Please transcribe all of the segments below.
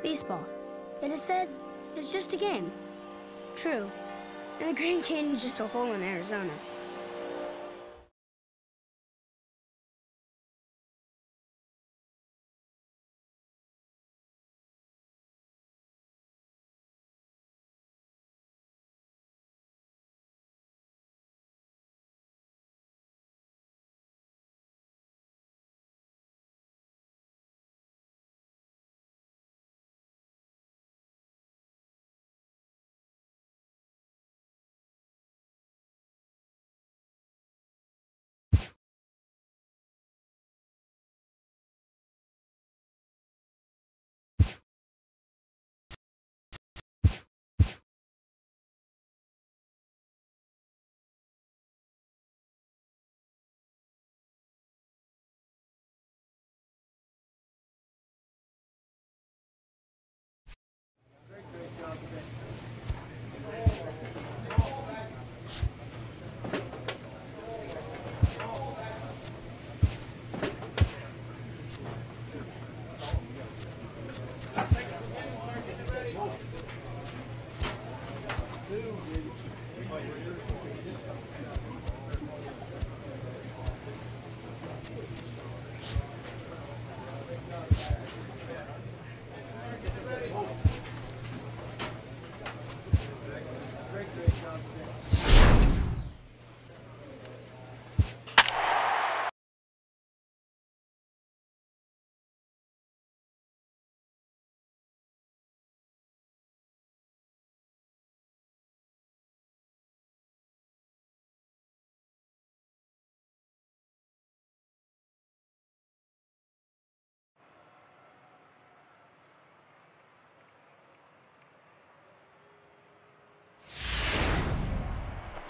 Baseball. It is said, is just a game. True. And the Grand Canyon's just a hole in Arizona.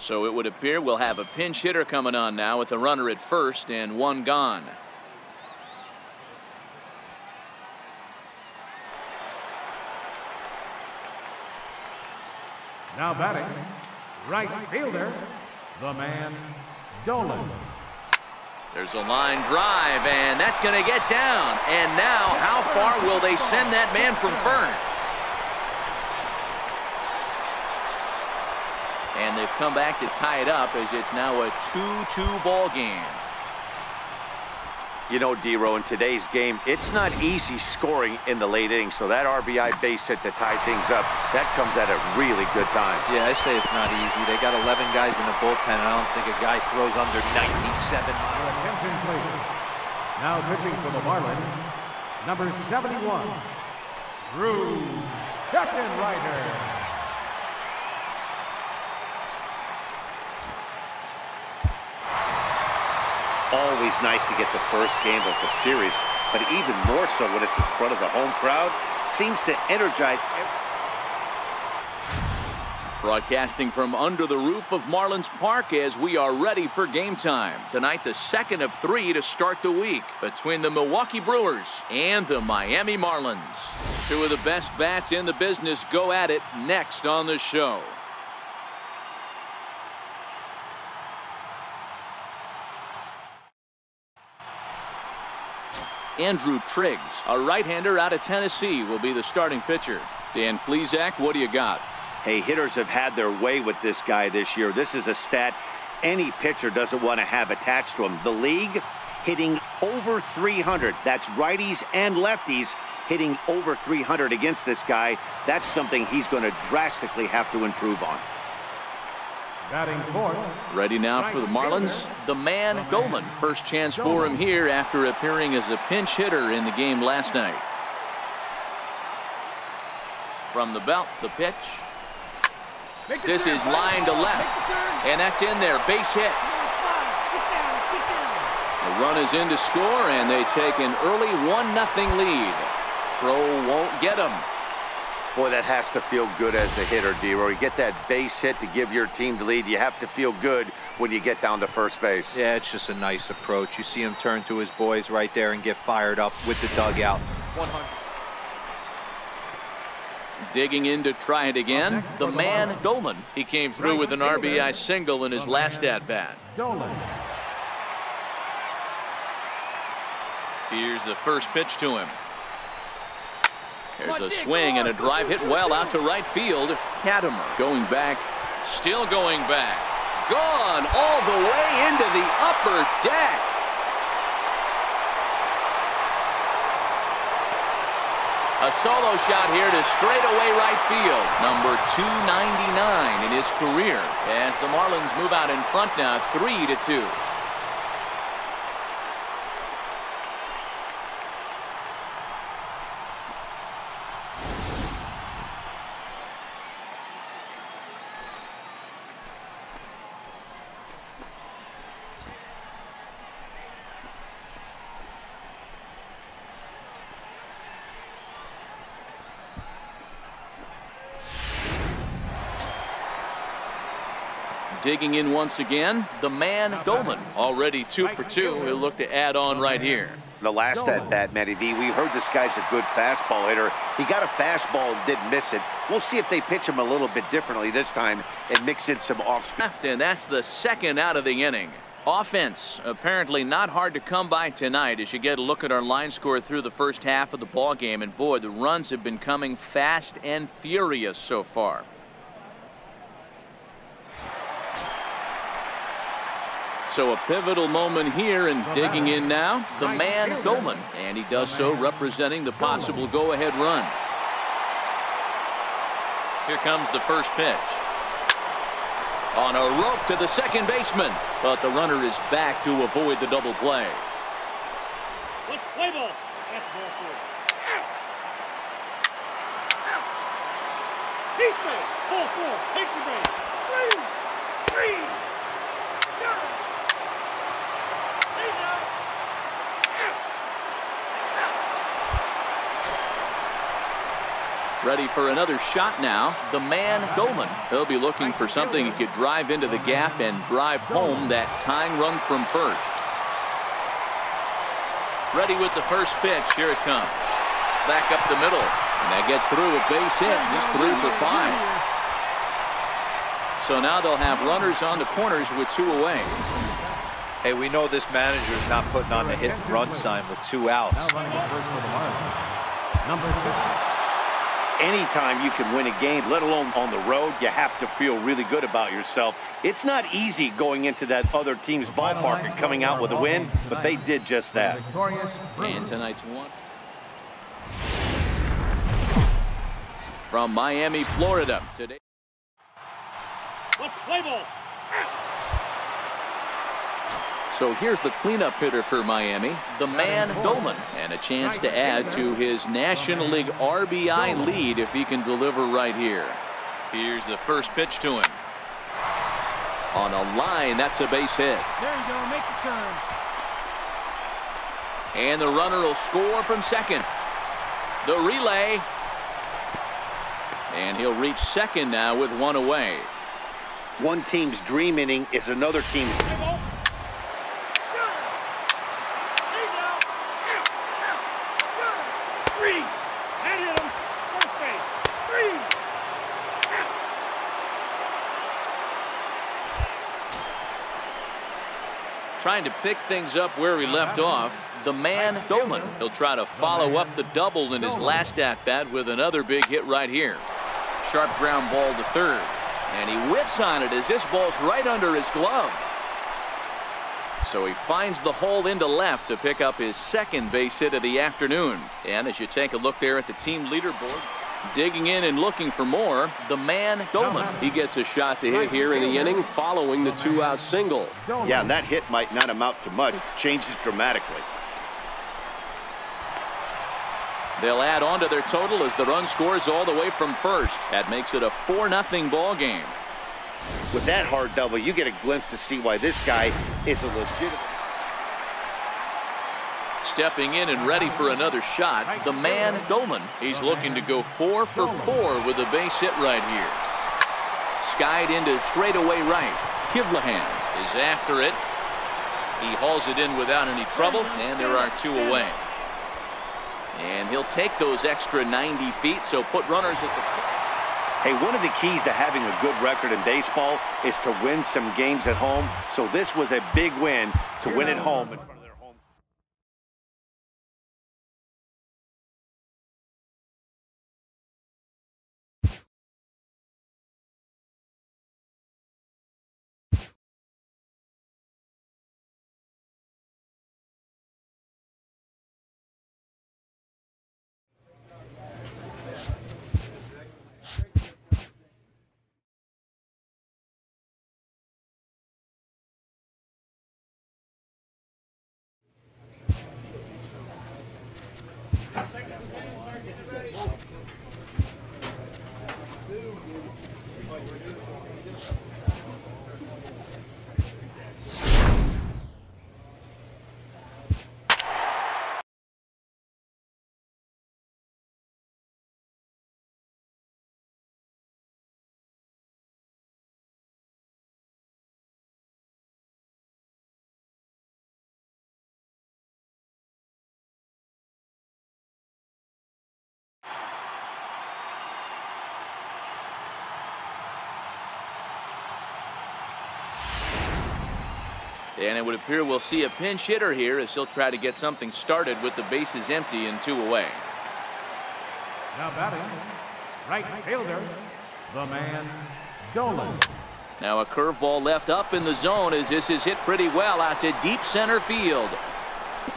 So it would appear we'll have a pinch hitter coming on now with a runner at first and one gone. Now batting, right fielder, the man, Dolan. There's a line drive, and that's going to get down. And now, how far will they send that man from first? And they've come back to tie it up as it's now a 2-2 ball game. You know, D-Row, in today's game, it's not easy scoring in the late innings, so that RBI base hit to tie things up, that comes at a really good time. Yeah, I say it's not easy. They got 11 guys in the bullpen, and I don't think a guy throws under 97 miles. Attention, please. Now pitching for the Marlins, number 71, Drew Steckenrider. Always nice to get the first game of the series, but even more so when it's in front of the home crowd. Seems to energize Broadcasting from under the roof of Marlins Park as we are ready for game time. Tonight, the second of 3 to start the week between the Milwaukee Brewers and the Miami Marlins. Two of the best bats in the business go at it next on the show. Andrew Triggs, a right-hander out of Tennessee, will be the starting pitcher. Dan Plesac, what do you got? Hey, hitters have had their way with this guy this year. This is a stat any pitcher doesn't want to have attached to him. The league hitting over 300. That's righties and lefties hitting over 300 against this guy. That's something he's going to drastically have to improve on. Batting fourth. Ready now for the Marlins, the man Dolan. First chance for him here after appearing as a pinch hitter in the game last night. From the belt, the pitch. This is line to left, and that's in there, base hit. The run is in to score, and they take an early 1-0 lead. Throw won't get him. Boy, that has to feel good as a hitter, D-Roy. You get that base hit to give your team the lead. You have to feel good when you get down to first base. Yeah, it's just a nice approach. You see him turn to his boys right there and get fired up with the dugout. 100. Digging in to try it again, the man Dolan. He came through with an RBI single in his last at-bat. Here's the first pitch to him. There's a swing and a drive hit well out to right field. Katimer going back, still going back. Gone all the way into the upper deck. A solo shot here to straightaway right field. Number 299 in his career. As the Marlins move out in front now, 3-2. Digging in once again, the man Dolan, already 2 for 2. He'll look to add on right here. The last at bat, Matty V, we heard this guy's a good fastball hitter. He got a fastball and didn't miss it. We'll see if they pitch him a little bit differently this time and mix in some off-speed. And that's the second out of the inning. Offense apparently not hard to come by tonight as you get a look at our line score through the first half of the ball game. And boy, the runs have been coming fast and furious so far. So a pivotal moment here, and digging in now, the man Dolan, and he does so representing the possible go-ahead run. Here comes the first pitch. On a rope to the second baseman, but the runner is back to avoid the double play. Let's play ball. That's ball 4. He's safe. Ball 4. Take the base. 3. Go. Ready for another shot now, the man Dolan. He'll be looking for something he could drive into the gap and drive home that tying run from first. Ready with the first pitch. Here it comes. Back up the middle. And that gets through a base hit. He's 3 for 5. So now they'll have runners on the corners with 2 away. Hey, we know this manager is not putting on the hit and run sign with 2 outs. Number 6. Anytime you can win a game, let alone on the road, you have to feel really good about yourself. It's not easy going into that other team's ballpark and coming out with a win, but they did just that. And tonight's one from Miami, Florida. Today. Let's play ball. So here's the cleanup hitter for Miami, the man Dolan, and a chance to add to his National League RBI lead if he can deliver right here. Here's the first pitch to him. On a line, that's a base hit. There you go. Make the turn. And the runner will score from second. The relay. And he'll reach second now with 1 away. One team's dream inning is another team's. Trying to pick things up where he left off, the man Dolan. He'll try to follow up the double in his last at-bat with another big hit right here. Sharp ground ball to third, and he whips on it as this ball's right under his glove. So he finds the hole into left to pick up his second base hit of the afternoon. And as you take a look there at the team leaderboard, digging in and looking for more, the man Dolan. He gets a shot to hit here in the inning following the 2-out single. Yeah, and that hit might not amount to much. Changes dramatically. They'll add on to their total as the run scores all the way from first. That makes it a 4-0 ball game. With that hard double, you get a glimpse to see why this guy is a legitimate. Stepping in and ready for another shot, the man Dolan. He's looking to go 4 for 4 with a base hit right here. Skied into straightaway right. Kivlahan is after it. He hauls it in without any trouble, and there are 2 away. And he'll take those extra 90 feet, so put runners at the. Hey, one of the keys to having a good record in baseball is to win some games at home. So this was a big win to win at home. And it would appear we'll see a pinch hitter here as he'll try to get something started with the bases empty and 2 away. Now batting, right fielder, the man, Dolan. Now a curveball left up in the zone as this is hit pretty well out to deep center field.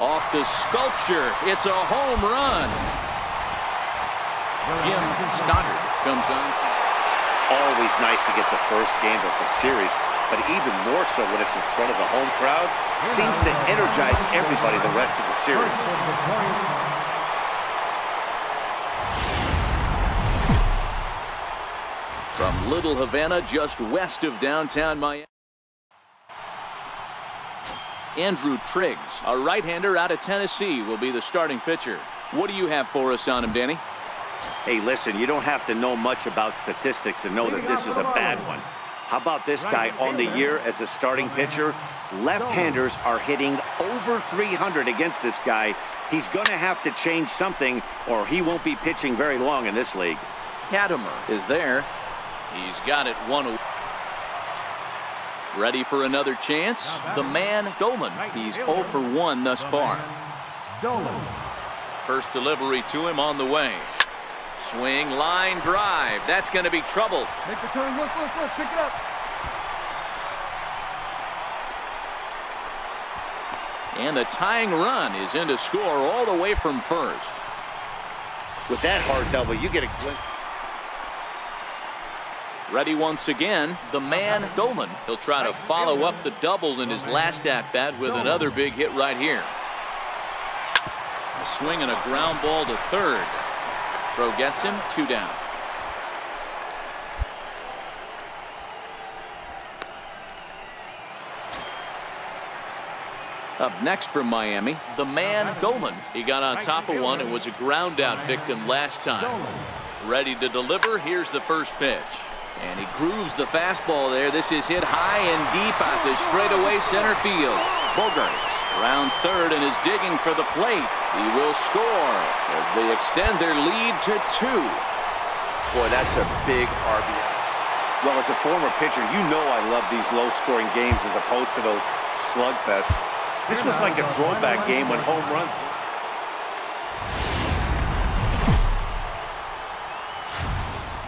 Off the sculpture, it's a home run. Jim Stoddard comes on. Always nice to get the first game of the series, but even more so when it's in front of the home crowd. Seems to energize everybody the rest of the series. From Little Havana, just west of downtown Miami, Andrew Triggs, a right-hander out of Tennessee, will be the starting pitcher. What do you have for us on him, Danny? Hey, listen, you don't have to know much about statistics to know that this is a bad one. How about this guy on the year as a starting pitcher? Left-handers are hitting over 300 against this guy. He's going to have to change something or he won't be pitching very long in this league. Katimer is there. He's got it 1-0. Ready for another chance? The man, Dolan. He's 0 for 1 thus far. First delivery to him on the way. Swing, line drive. That's going to be trouble. Make the turn. Look, pick it up. And the tying run is in to score all the way from first. With that hard double, you get a glimpse. Ready once again, the man, Dolan. He'll try to follow up the double in his last at-bat with another big hit right here. A swing and a ground ball to third. Throw gets him, 2 down. Up next from Miami, the man, Dolan. He got on top of one and was a ground out victim last time. Ready to deliver. Here's the first pitch. And he grooves the fastball there. This is hit high and deep out to straightaway center field. Bogaerts rounds third and is digging for the plate. He will score as they extend their lead to 2. Boy, that's a big RBI. Well, as a former pitcher, you know I love these low-scoring games as opposed to those slugfests. This was like a throwback game when home runs.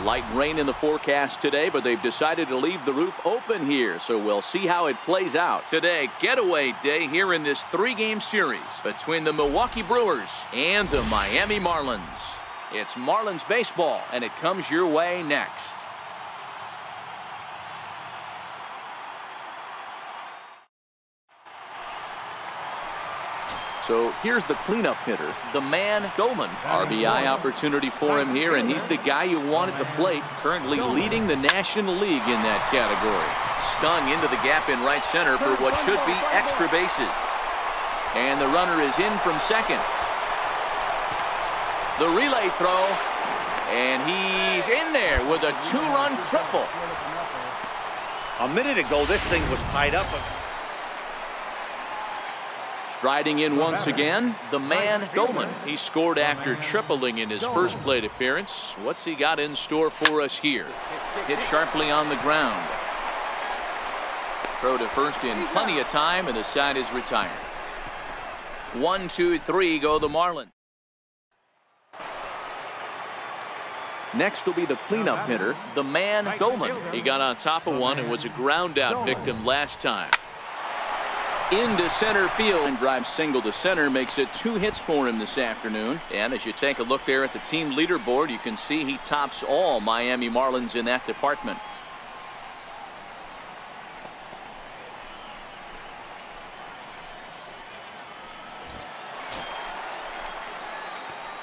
Light rain in the forecast today, but they've decided to leave the roof open here, so we'll see how it plays out. Today, getaway day here in this 3-game series between the Milwaukee Brewers and the Miami Marlins. It's Marlins baseball, and it comes your way next. So here's the cleanup hitter, the man, Dolan. RBI opportunity for him here, and he's the guy you want at the plate, currently leading the National League in that category. Stung into the gap in right center for what should be extra bases. And the runner is in from second. The relay throw, and he's in there with a 2-run triple. A minute ago, this thing was tied up. Striding in once again, the man, Dolan. He scored after tripling in his first plate appearance. What's he got in store for us here? Hit sharply on the ground. Throw to first in plenty of time, and the side is retired. 1, 2, 3 go the Marlins. Next will be the cleanup hitter, the man, Dolan. He got on top of one and was a ground out victim last time. Into center field and drives single to center, makes it 2 hits for him this afternoon. And as you take a look there at the team leaderboard, you can see he tops all Miami Marlins in that department.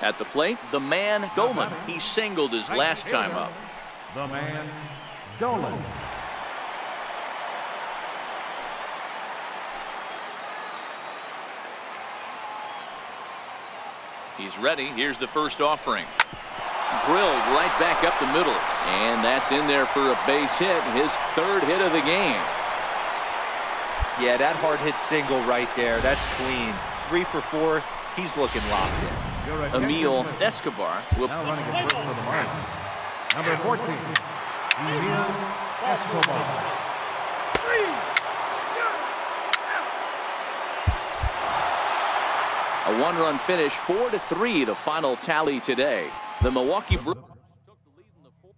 At the plate, the man, Dolan. He singled his last time up. The man, Dolan. He's ready. Here's the first offering. Drilled right back up the middle. And that's in there for a base hit. His third hit of the game. Yeah, that hard hit single right there. That's clean. 3 for 4. He's looking locked in. Emil Escobar will Now running at first for the Marlins. Number 14, Emil Escobar. a one-run finish, 4-3, the final tally today. The Milwaukee Brewers took the lead in the fourth.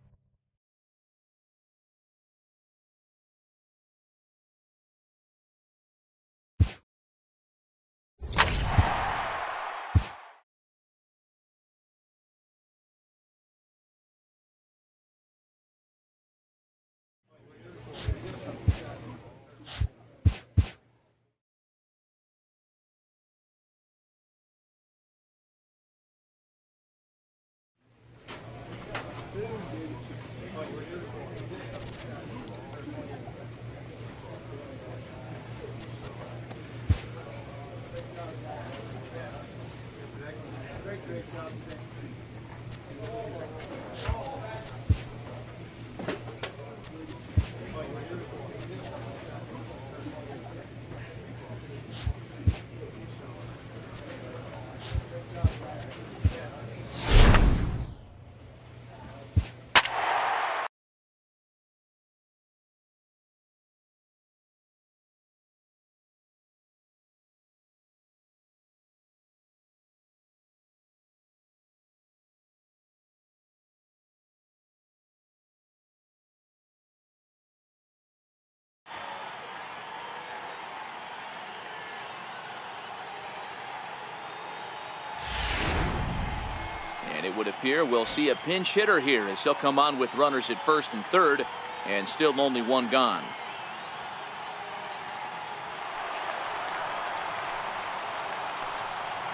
And it would appear we'll see a pinch hitter here as he'll come on with runners at first and third, and still only one gone.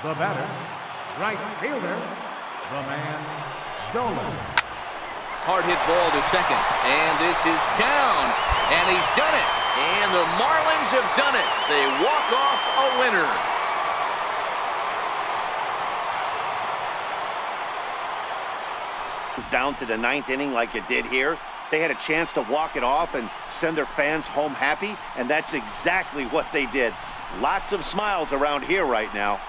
The batter, right fielder, the man, Dolan. Hard hit ball to second, and this is down, and he's done it. And the Marlins have done it. They walk off a winner. Down to the 9th inning like it did here. They had a chance to walk it off and send their fans home happy, and that's exactly what they did. Lots of smiles around here right now.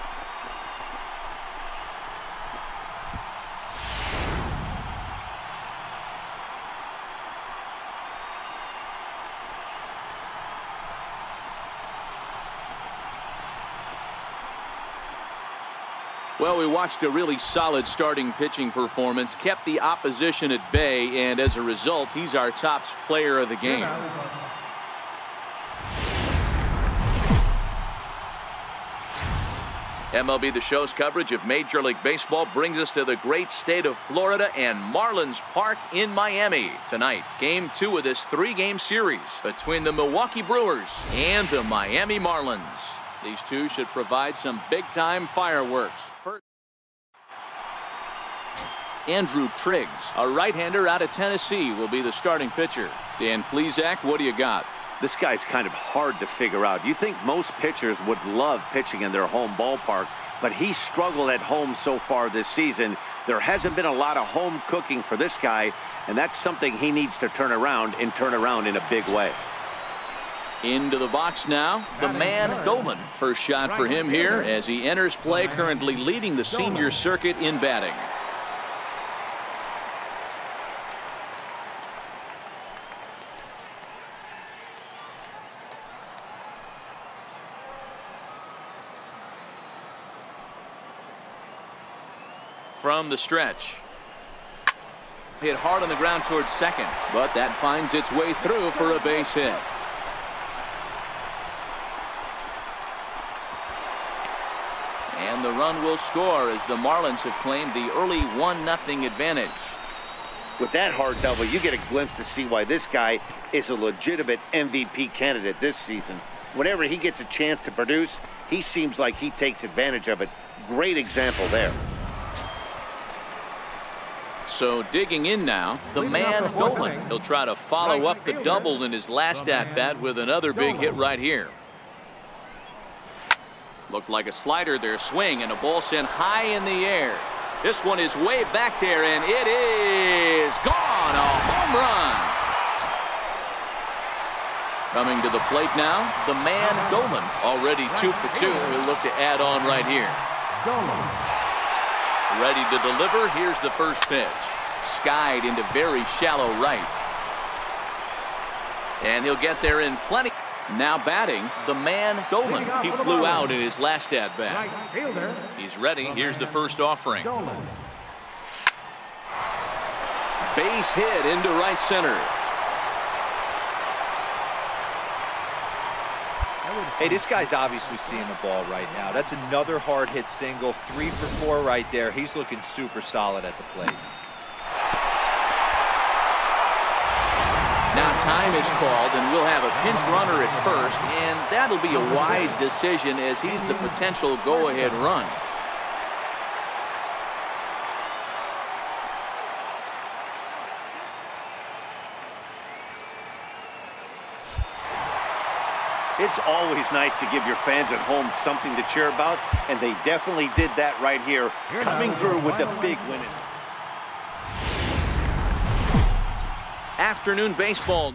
Well, we watched a really solid starting pitching performance, kept the opposition at bay, and as a result, he's our top player of the game. MLB The Show's coverage of Major League Baseball brings us to the great state of Florida and Marlins Park in Miami. Tonight, Game 2 of this 3-game series between the Milwaukee Brewers and the Miami Marlins. These two should provide some big-time fireworks. First, Andrew Triggs, a right-hander out of Tennessee, will be the starting pitcher. Dan Plesac, what do you got? This guy's kind of hard to figure out. You think most pitchers would love pitching in their home ballpark, but he struggled at home so far this season. There hasn't been a lot of home cooking for this guy, and that's something he needs to turn around in a big way. Into the box now, the man Dolan. First shot for him here as he enters play, currently leading the senior circuit in batting. From the stretch. Hit hard on the ground towards second, but that finds its way through for a base hit. And the run will score as the Marlins have claimed the early 1-0 advantage. With that hard double, you get a glimpse to see why this guy is a legitimate MVP candidate this season. Whenever he gets a chance to produce, he seems like he takes advantage of it. Great example there. So digging in now, the man Dolan. He'll try to follow up the double in his last at-bat with another big hit right here. Looked like a slider there, swing, and a ball sent high in the air. This one is way back there, and it is gone. A home run. Coming to the plate now, the man Dolan. Already 2 for 2. He'll look to add on right here. Ready to deliver. Here's the first pitch. Skied into very shallow right. And he'll get there in plenty. Now batting, the man Dolan. He flew out in his last at-bat. He's ready. Here's the first offering. Base hit into right center. Hey, this guy's obviously seeing the ball right now. That's another hard hit single. 3 for 4 right there. He's looking super solid at the plate. Now time is called, and we'll have a pinch runner at first, and that'll be a wise decision as he's the potential go-ahead run. It's always nice to give your fans at home something to cheer about, and they definitely did that right here, coming through with a big win. Afternoon baseball.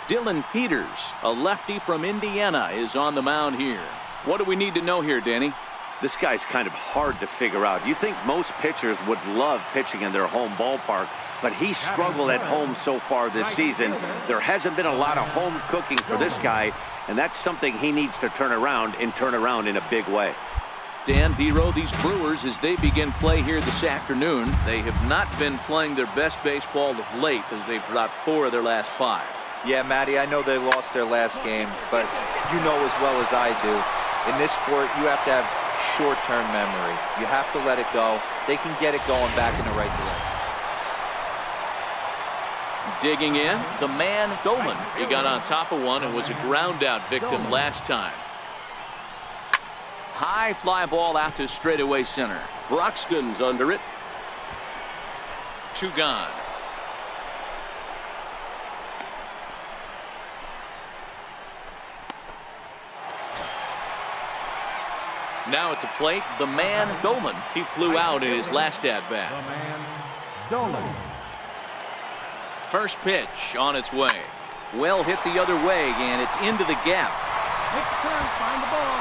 Dylan Peters, a lefty from Indiana, is on the mound here. What do we need to know here, Danny? This guy's kind of hard to figure out. You think most pitchers would love pitching in their home ballpark, but he struggled at home so far this season. There hasn't been a lot of home cooking for this guy, and that's something he needs to turn around in a big way. Dan Dero, these Brewers, as they begin play here this afternoon, they have not been playing their best baseball of late as they've dropped 4 of their last 5. Yeah, Matty, I know they lost their last game, but you know as well as I do, in this sport, you have to have short-term memory. You have to let it go. They can get it going back in the right direction. Digging in, the man Dolan. He got on top of one and was a ground-out victim last time. High fly ball out to straightaway center. Broxton's under it. 2 gone. Now at the plate, the man Dolan. He flew out in his last at-bat. First pitch on its way. Well hit the other way, and it's into the gap. Take the turn, find the ball.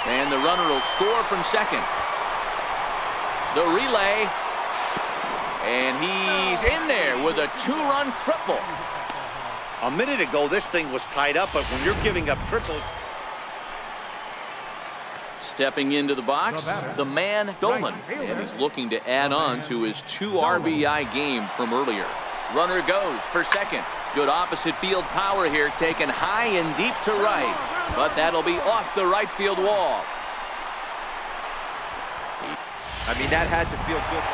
And the runner will score from second. The relay. And he's in there with a 2-run triple. A minute ago, this thing was tied up, but when you're giving up triples. Stepping into the box, the man Dolan. And he's looking to add on to his 2 RBI game from earlier. Runner goes for second. Good opposite field power here, taken high and deep to right. But that'll be off the right field wall. I mean, that had to feel good.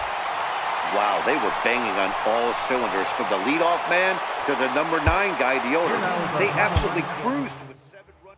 Wow, they were banging on all cylinders from the leadoff man to the number 9 guy, the owner. They absolutely cruised to a 7-run.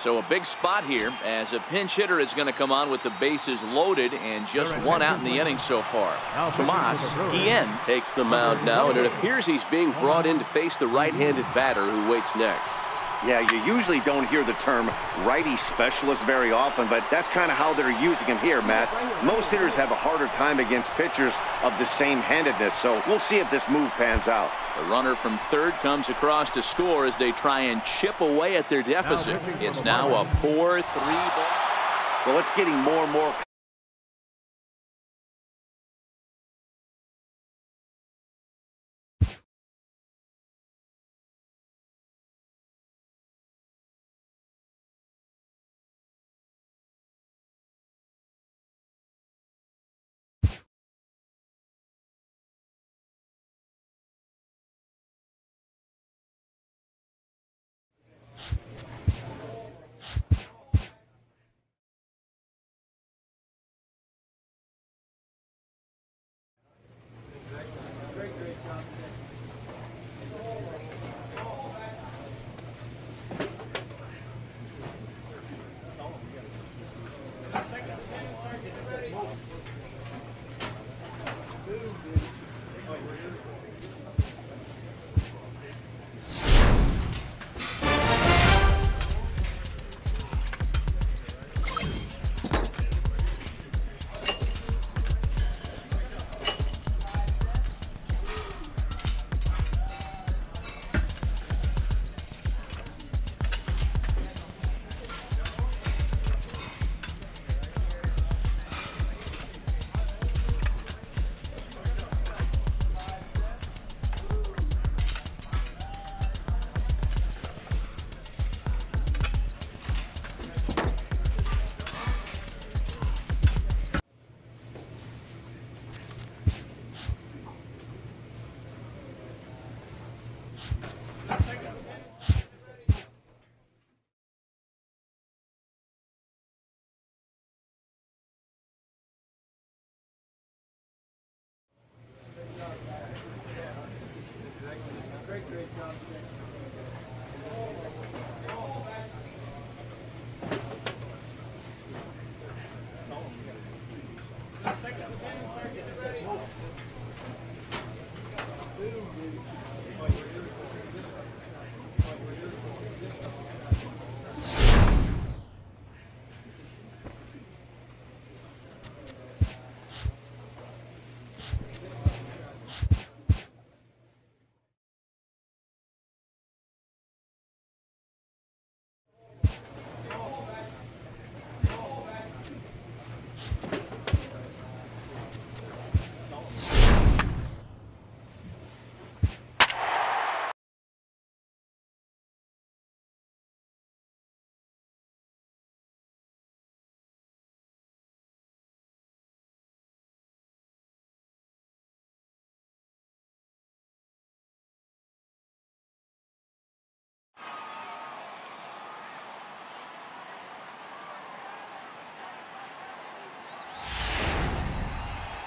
So a big spot here as a pinch hitter is going to come on with the bases loaded and just one out in the inning so far. Tomas Guillen takes the mound now, and it appears he's being brought in to face the right-handed batter who waits next. Yeah, you usually don't hear the term righty specialist very often, but that's kind of how they're using him here, Matt. Most hitters have a harder time against pitchers of the same handedness, so we'll see if this move pans out. The runner from third comes across to score as they try and chip away at their deficit. It's now a 4-3 ball. Well, it's getting more and more.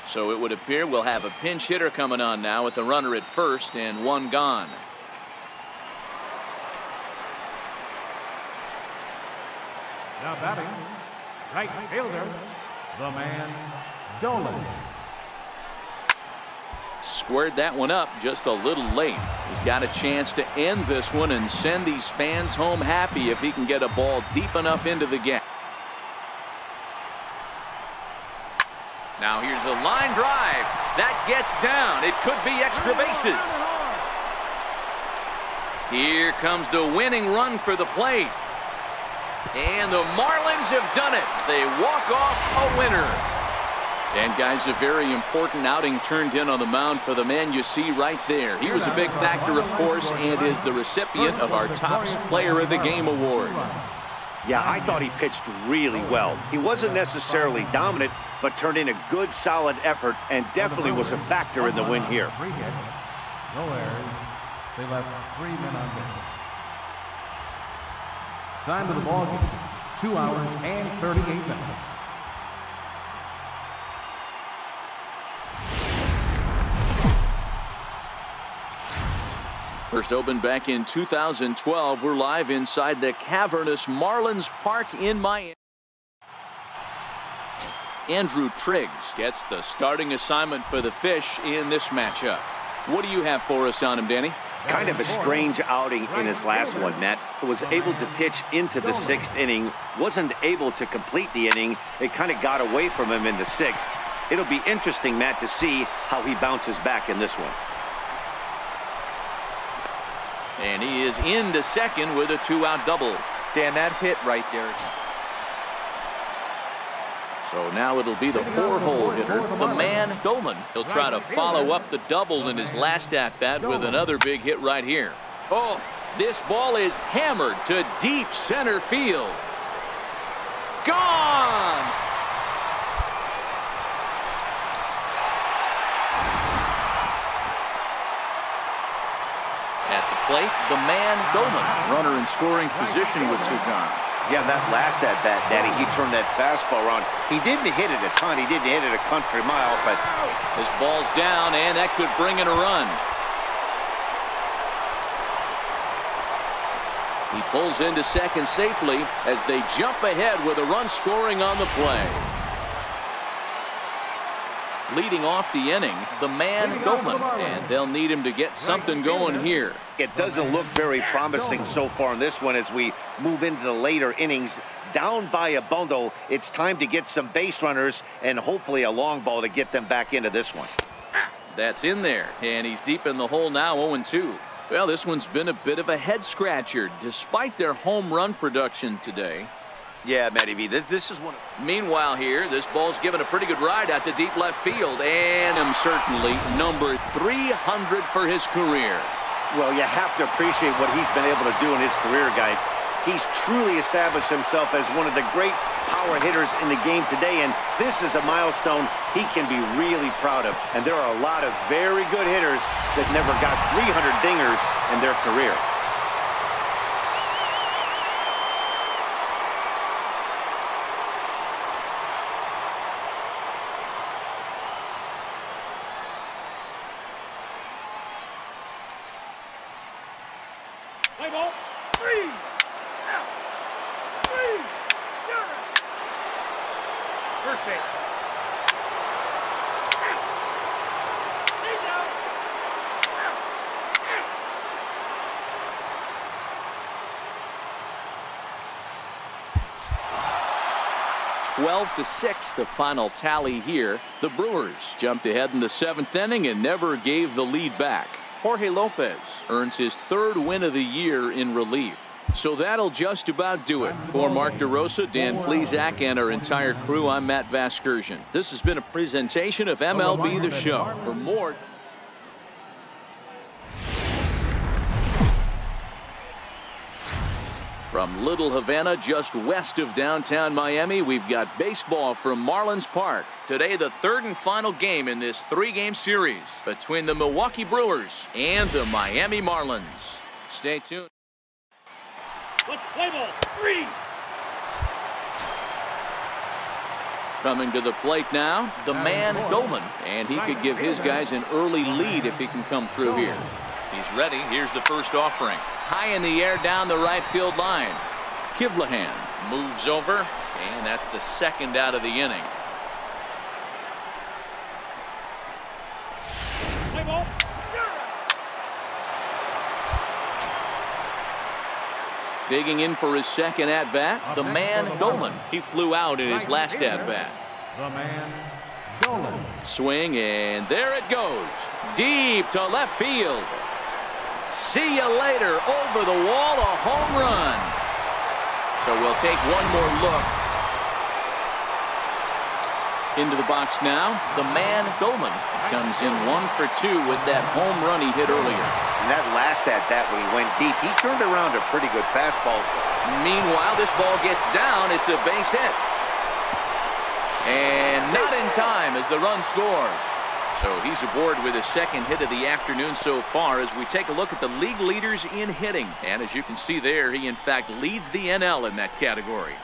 So it would appear we'll have a pinch hitter coming on now with a runner at first and one gone. Now batting, right fielder, the man, Dolan. Squared that one up just a little late. He's got a chance to end this one and send these fans home happy if he can get a ball deep enough into the gap. Now here's a line drive. That gets down. It could be extra bases. Here comes the winning run for the plate. And the Marlins have done it. They walk off a winner. And guys, a very important outing turned in on the mound for the man you see right there. He was a big factor, of course, and is the recipient of our Topps Player of the Game award. Yeah, I thought he pitched really well. He wasn't necessarily dominant, but turned in a good, solid effort and definitely was a factor in the win here. 3 hits, no errors. They left 3 men on base. Time of the ball game, 2 hours and 38 minutes. First opened back in 2012. We're live inside the cavernous Marlins Park in Miami. Andrew Triggs gets the starting assignment for the Fish in this matchup. What do you have for us on him, Danny? Kind of a strange outing in his last one, Matt. Was able to pitch into the 6th inning, wasn't able to complete the inning. It kind of got away from him in the 6th. It'll be interesting, Matt, to see how he bounces back in this one. And he is into second with a 2-out double. Dan, that hit right there. So now it'll be the 4-hole hitter, the man Goldman. He'll try to follow up the double in his last at-bat with another big hit right here. Oh, this ball is hammered to deep center field. Gone! At the plate, the man Goldman. Runner in scoring position with Sujan. Yeah, that last at-bat, Daddy, he turned that fastball around. He didn't hit it a ton. He didn't hit it a country mile, but this ball's down, and that could bring in a run. He pulls into second safely as they jump ahead with a run scoring on the play. Leading off the inning, the man Goldman, and they'll need him to get something going here. It doesn't look very promising so far in this one as we move into the later innings. Down by a bundle, it's time to get some base runners and hopefully a long ball to get them back into this one. That's in there, and he's deep in the hole now, 0-2. Well, this one's been a bit of a head-scratcher despite their home run production today. Yeah, Matty V, this is one. Meanwhile here, this ball's given a pretty good ride out to deep left field, and certainly number 300 for his career. Well, you have to appreciate what he's been able to do in his career, guys. He's truly established himself as one of the great power hitters in the game today, and this is a milestone he can be really proud of. And there are a lot of very good hitters that never got 300 dingers in their career. Play ball. 3. Out. 3. First base. He's out. 12-6 the final tally here. The Brewers jumped ahead in the 7th inning and never gave the lead back. Jorge Lopez earns his 3rd win of the year in relief. So that'll just about do it. For Mark DeRosa, Dan Plesac, and our entire crew, I'm Matt Vasgersian. This has been a presentation of MLB The Show. For more... From Little Havana, just west of downtown Miami, we've got baseball from Marlins Park. Today, the 3rd and final game in this 3-game series between the Milwaukee Brewers and the Miami Marlins. Stay tuned. Let's play ball. 3. Coming to the plate now, the man Goldman, and he could give his guys an early lead if he can come through here. He's ready. Here's the first offering. High in the air down the right field line. Kivlahan moves over, and that's the 2nd out of the inning. Play ball. Digging in for his 2nd at-bat, the man Goldman. He flew out in his last at-bat. The man Goldman. Swing, and there it goes. Deep to left field. See you later. Over the wall, a home run. So we'll take one more look. Into the box now, the man Goldman comes in 1 for 2 with that home run he hit earlier. And that last at-bat when he went deep, he turned around a pretty good fastball. Meanwhile, this ball gets down. It's a base hit. And not in time as the run scores. So he's aboard with his 2nd hit of the afternoon so far as we take a look at the league leaders in hitting. And as you can see there, he in fact leads the NL in that category.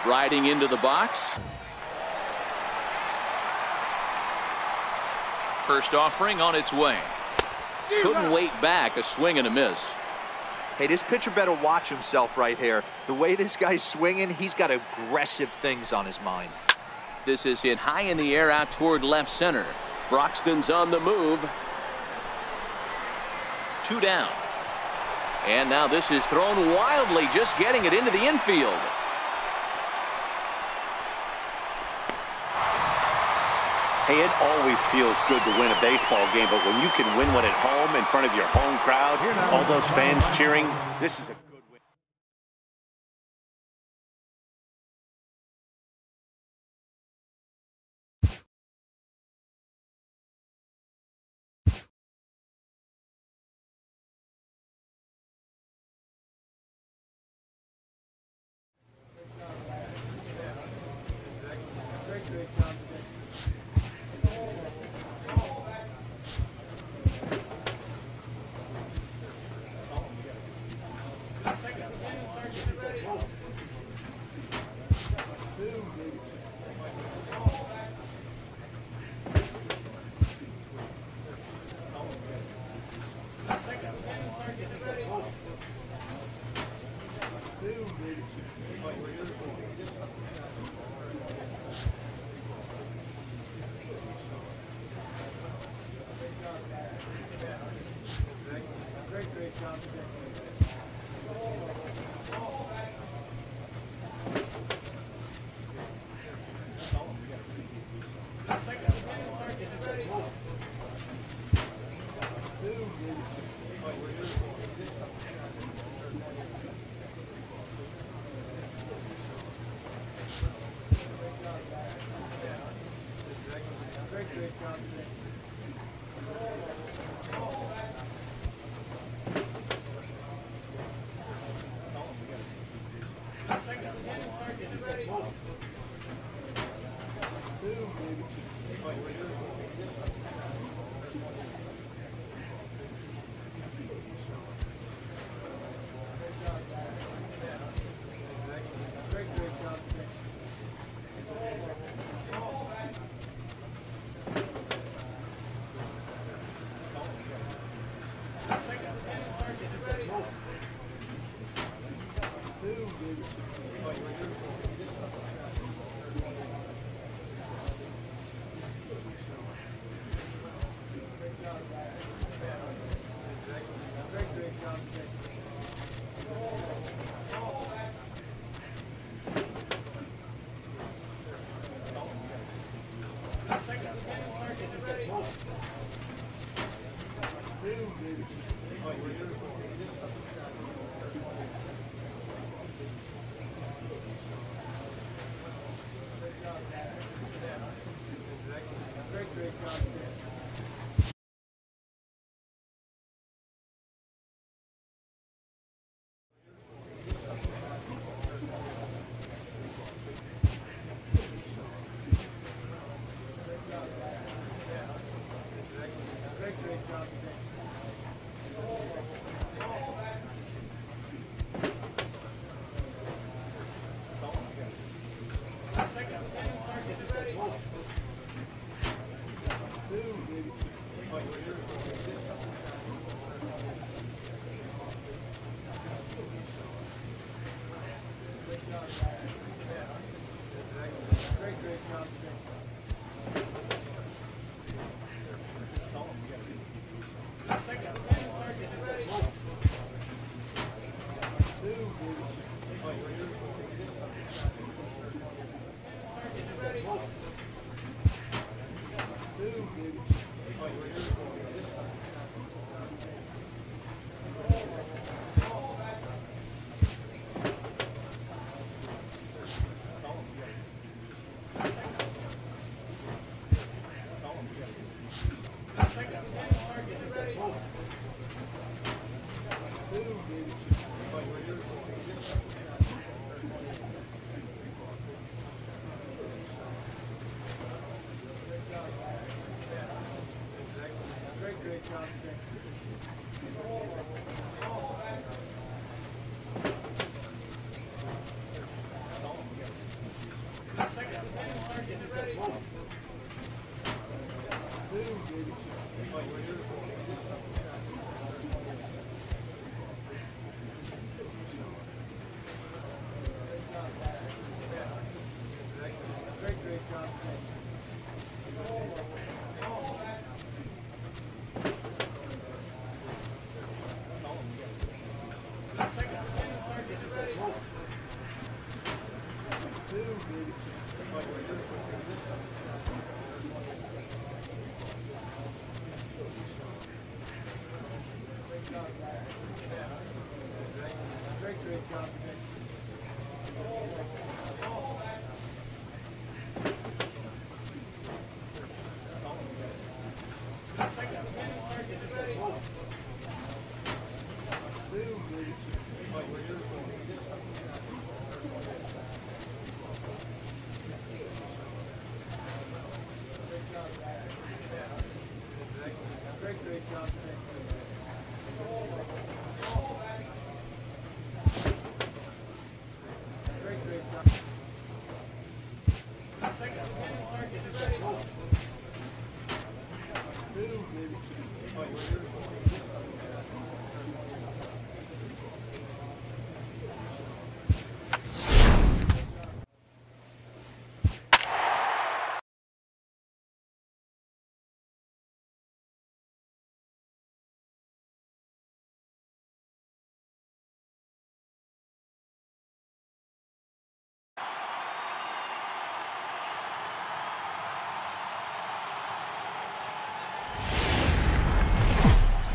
Striding into the box. First offering on its way. Couldn't wait back. A swing and a miss. Hey, this pitcher better watch himself right here. The way this guy's swinging, he's got aggressive things on his mind. This is hit high in the air out toward left center. Broxton's on the move. 2 down. And now this is thrown wildly, just getting it into the infield. Hey, it always feels good to win a baseball game, but when you can win one at home in front of your home crowd, all those fans cheering, this is a good win. Two, baby.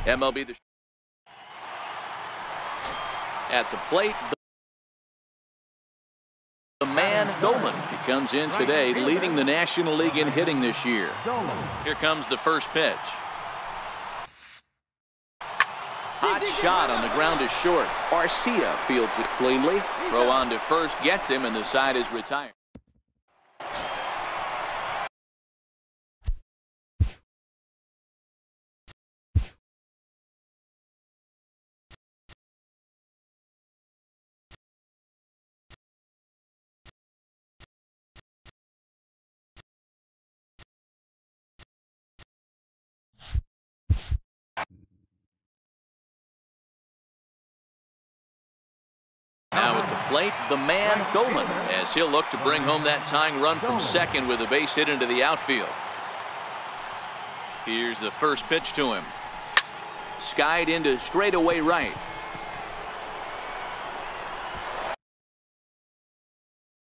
MLB The Show. At the plate, the man Dolan. He comes in today leading the National League in hitting this year. Here comes the first pitch. Hot shot on the ground is short. Garcia fields it cleanly. Throw on to first gets him, and the side is retired. Now at the plate, the man Dolan, as he'll look to bring home that tying run from second with a base hit into the outfield. Here's the first pitch to him. Skied into straightaway right.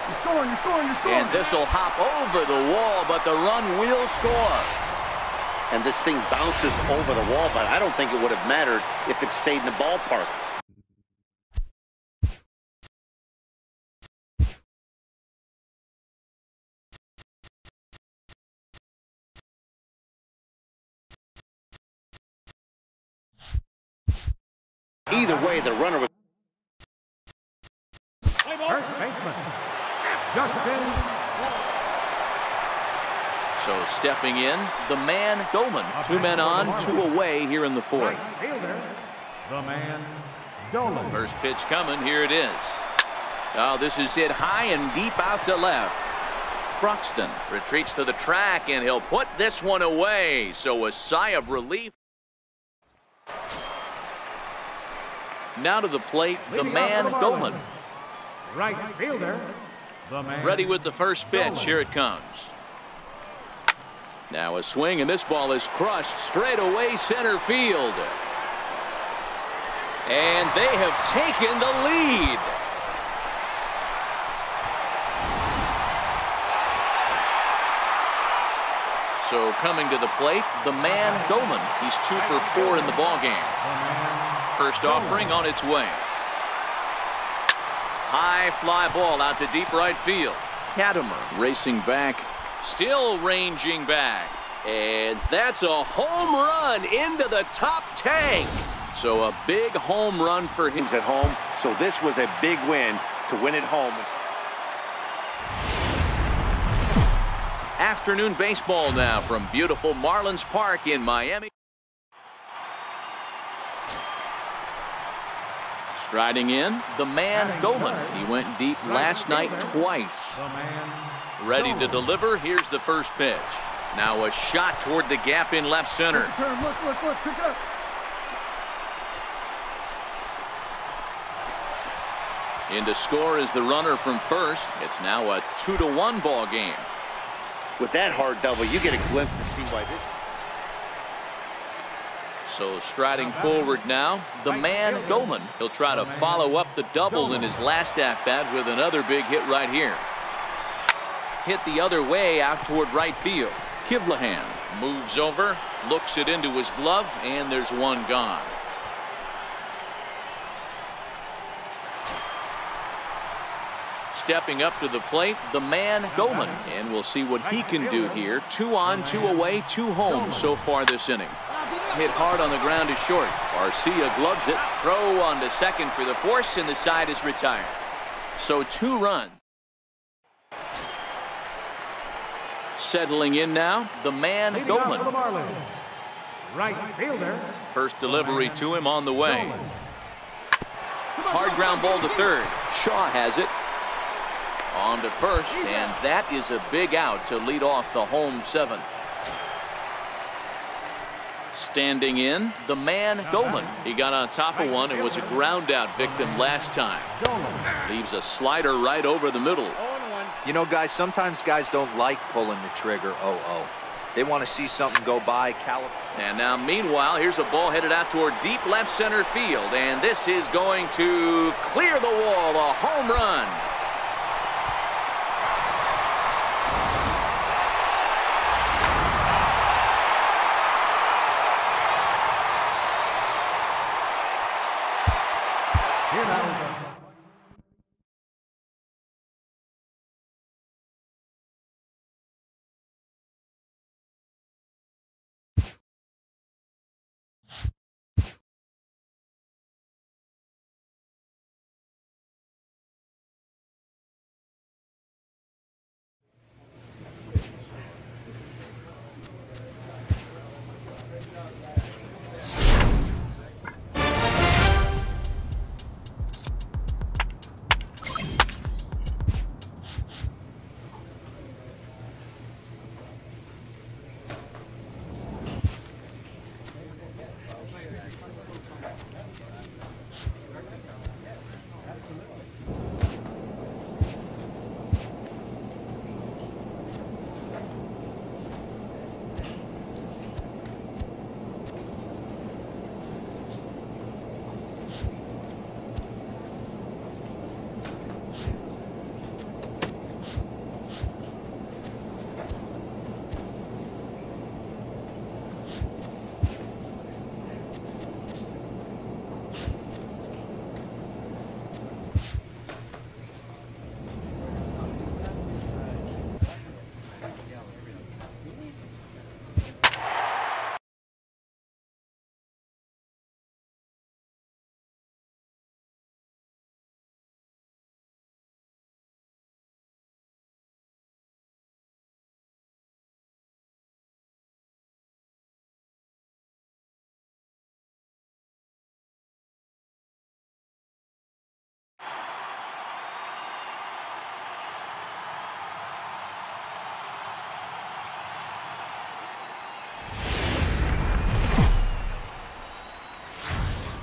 You're scoring, you're scoring, you're scoring. And this will hop over the wall, but the run will score. And this thing bounces over the wall, but I don't think it would have mattered if it stayed in the ballpark. Either way, the runner was. First baseman, Justin. So stepping in, the man Dolan. 2 men on, 2 away here in the fourth. Right fielder, the man Dolan. First pitch coming. Here it is. Oh, this is hit high and deep out to left. Bruxton retreats to the track, and he'll put this one away. So a sigh of relief. Now to the plate, the man Dolan. Right fielder, the man. Ready with the first pitch. Here it comes. Now a swing, and this ball is crushed straight away center field. And they have taken the lead. So coming to the plate, the man Dolan. He's 2 for 4 in the ballgame. First offering on its way. High fly ball out to deep right field. Katimer racing back, still ranging back. And that's a home run into the top tank. So a big home run for him. At home, so this was a big win to win at home. Afternoon baseball now from beautiful Marlins Park in Miami. Striding in, the man Dolan. He went deep last night twice. Ready to deliver. Here's the first pitch. Now a shot toward the gap in left center. Look, pick up. In to score is the runner from first. It's now a 2-1 ball game. With that hard double, you get a glimpse to see why this. So striding forward now, the man Dolan. He'll try to follow up the double in his last at-bat with another big hit right here. Hit the other way out toward right field. Kivlahan moves over, looks it into his glove, and there's one gone. Stepping up to the plate, the man Goldman. And we'll see what he can do here. 2 on, 2 away, 2 home so far this inning. Hit hard on the ground is short. Garcia gloves it. Throw on to second for the force, and the side is retired. So 2 runs. Settling in now, the man Goldman. Right fielder. First delivery to him on the way. Hard ground ball to third. Shaw has it. On to first, and that is a big out to lead off the home 7th. Standing in, the man Goldman. He got on top of one and was a ground out victim last time. Leaves a slider right over the middle. You know, guys, sometimes guys don't like pulling the trigger 0-0. They want to see something go by. And now, meanwhile, here's a ball headed out toward deep left center field. And this is going to clear the wall. A home run. Here now.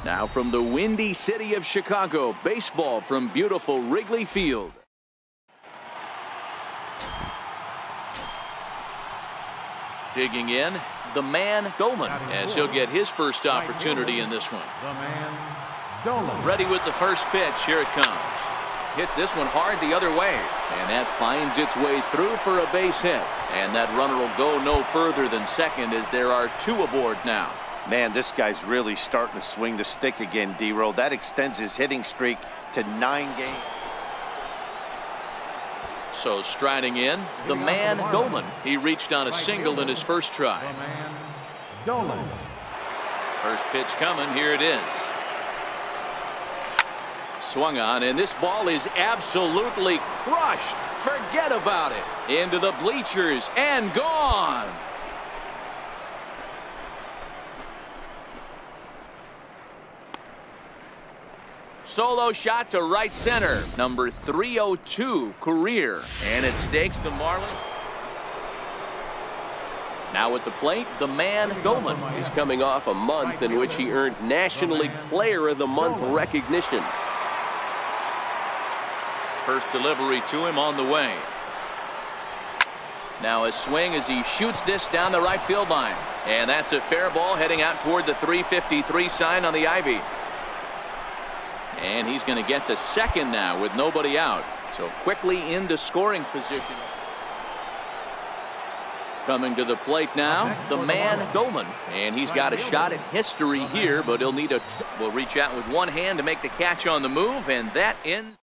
Now from the windy city of Chicago, baseball from beautiful Wrigley Field. Digging in, the man Goldman, as he'll get his first opportunity in this one. The man Goldman. Ready with the first pitch. Here it comes. Hits this one hard the other way, and that finds its way through for a base hit. And that runner will go no further than second, as there are 2 aboard now. Man, this guy's really starting to swing the stick again, D-Roll. That extends his hitting streak to 9 games. So striding in, the man Goldman. He reached on a single in his first try. The man Goldman. First pitch coming. Here it is. Swung on, and this ball is absolutely crushed. Forget about it. Into the bleachers and gone. Solo shot to right center. Number 302 career. And it stakes the Marlins. Now at the plate, the man Goldman. He's coming off a month in which he earned National League Player of the Month recognition. First delivery to him on the way. Now a swing as he shoots this down the right field line. And that's a fair ball heading out toward the 353 sign on the ivy. And he's going to get to second now with nobody out. So quickly into scoring position. Coming to the plate now, the man Goldman. And he's got a shot at history here, but he'll need will reach out with one hand to make the catch on the move, and that ends.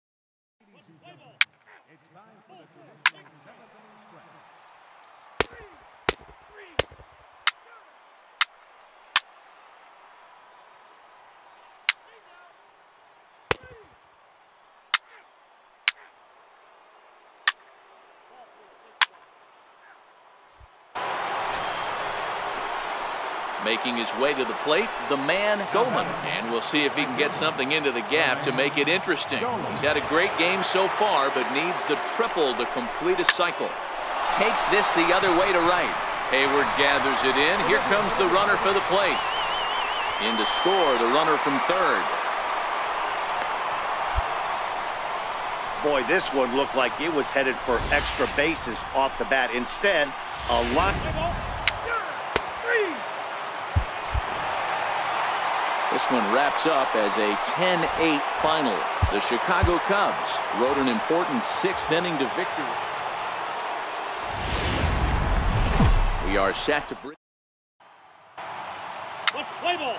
Making his way to the plate, the man, Goldman. And we'll see if he can get something into the gap to make it interesting. He's had a great game so far, but needs the triple to complete a cycle. Takes this the other way to right. Hayward gathers it in. Here comes the runner for the plate. In to score, the runner from third. Boy, this one looked like it was headed for extra bases off the bat. Instead, a lot. This one wraps up as a 10-8 final. The Chicago Cubs rode an important 6th inning to victory. We are set to bring. Let's play ball.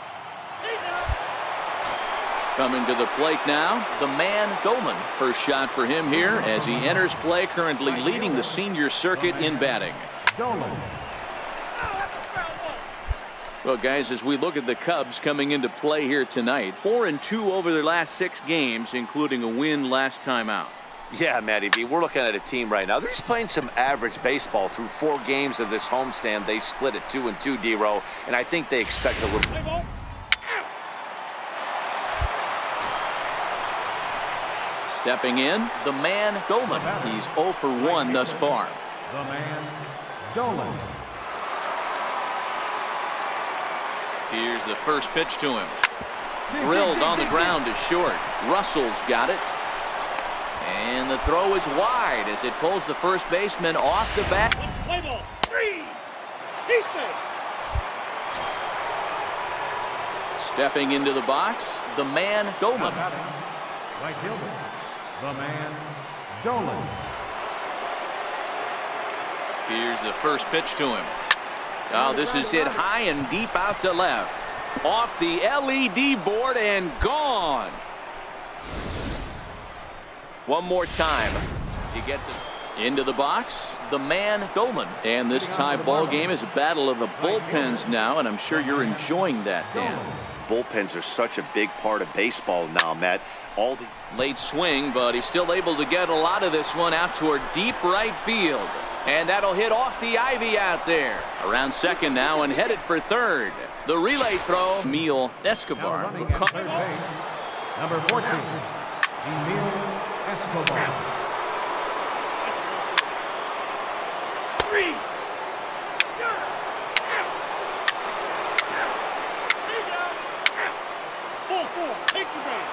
Coming to the plate now, the man, Goldman. First shot for him here as he enters play, currently leading the senior circuit in batting. Well, guys, as we look at the Cubs coming into play here tonight, 4-2 over their last 6 games, including a win last time out. Yeah, Matty B, we're looking at a team right now. They're just playing some average baseball through 4 games of this homestand. They split at 2-2, D-Row, and I think they expect a little. Stepping in, the man, Goldman. He's 0 for 1 thus far. The man, Dolan. Here's the first pitch to him. Drilled on the ground to short. Russell's got it. And the throw is wide as it pulls the first baseman off the bat. Play ball. 3. He's safe. Stepping into the box, the man, Goldman. Right fielder, the man, Dolan. Here's the first pitch to him. Oh, this is hit high and deep out to left. Off the LED board and gone. One more time. He gets it into the box. The man, Goldman. And this tie ball game is a battle of the bullpens now, and I'm sure you're enjoying that, Dan. Bullpens are such a big part of baseball now, Matt. All the late swing, but he's still able to get a lot of this one out toward deep right field. And that'll hit off the ivy out there. Around second now and headed for third. The relay throw, Emil Escobar. Number 14, Emil Escobar. 3. Ball 4. Take the base.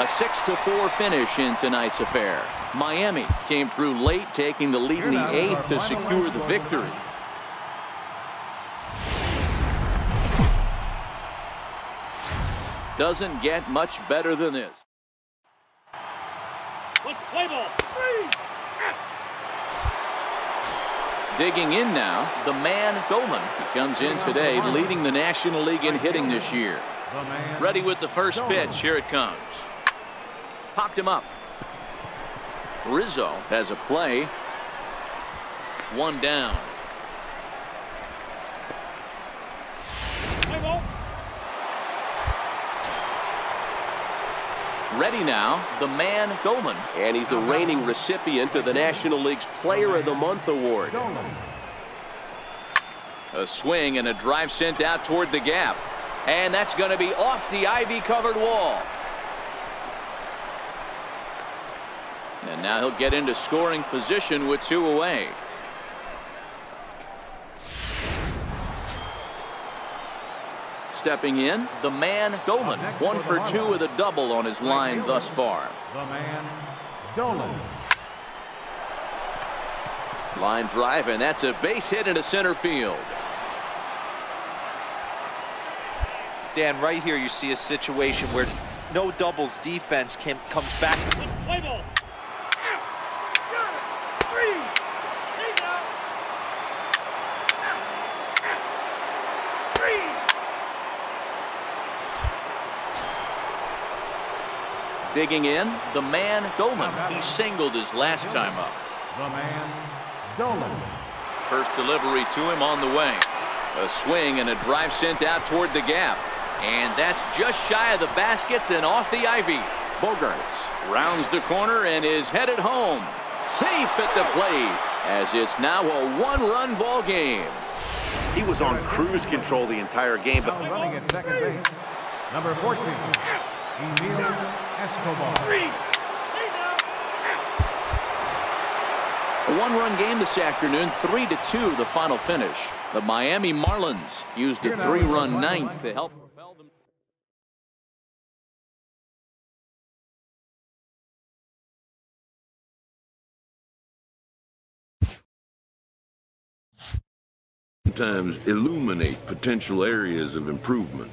A 6-4 finish in tonight's affair. Miami came through late, taking the lead in the 8th to secure the victory. Doesn't get much better than this. Let's play ball. 3. Digging in now, the man, Goldman. He comes in today, leading the National League in hitting this year. Ready with the first pitch. Here it comes. Popped him up. Rizzo has a play. One down. Play ball. Ready now, the man, Goldman. And he's the reigning recipient of the National League's Player of the Month award. A swing and a drive sent out toward the gap. And that's going to be off the ivy-covered wall. And now he'll get into scoring position with 2 away. Stepping in, the man, Goldman. 1 for 2 with a double on his line thus far. The man, Dolan. Line drive, and that's a base hit into center field. Dan, right here you see a situation where no doubles defense comes back. Let's play ball. 3. Take out. 3. Digging in, the man, Goldman. He singled his last time up. The man, Dolan. First delivery to him on the way. A swing and a drive sent out toward the gap. And that's just shy of the baskets and off the ivy. Bogaerts rounds the corner and is headed home. Safe at the plate, as it's now a one-run ball game. He was on cruise control the entire game. Now running at second base, number 14, Emil Escobar. A one-run game this afternoon, 3-2 the final finish. The Miami Marlins used a three-run ninth to help propel them. Sometimes illuminate potential areas of improvement.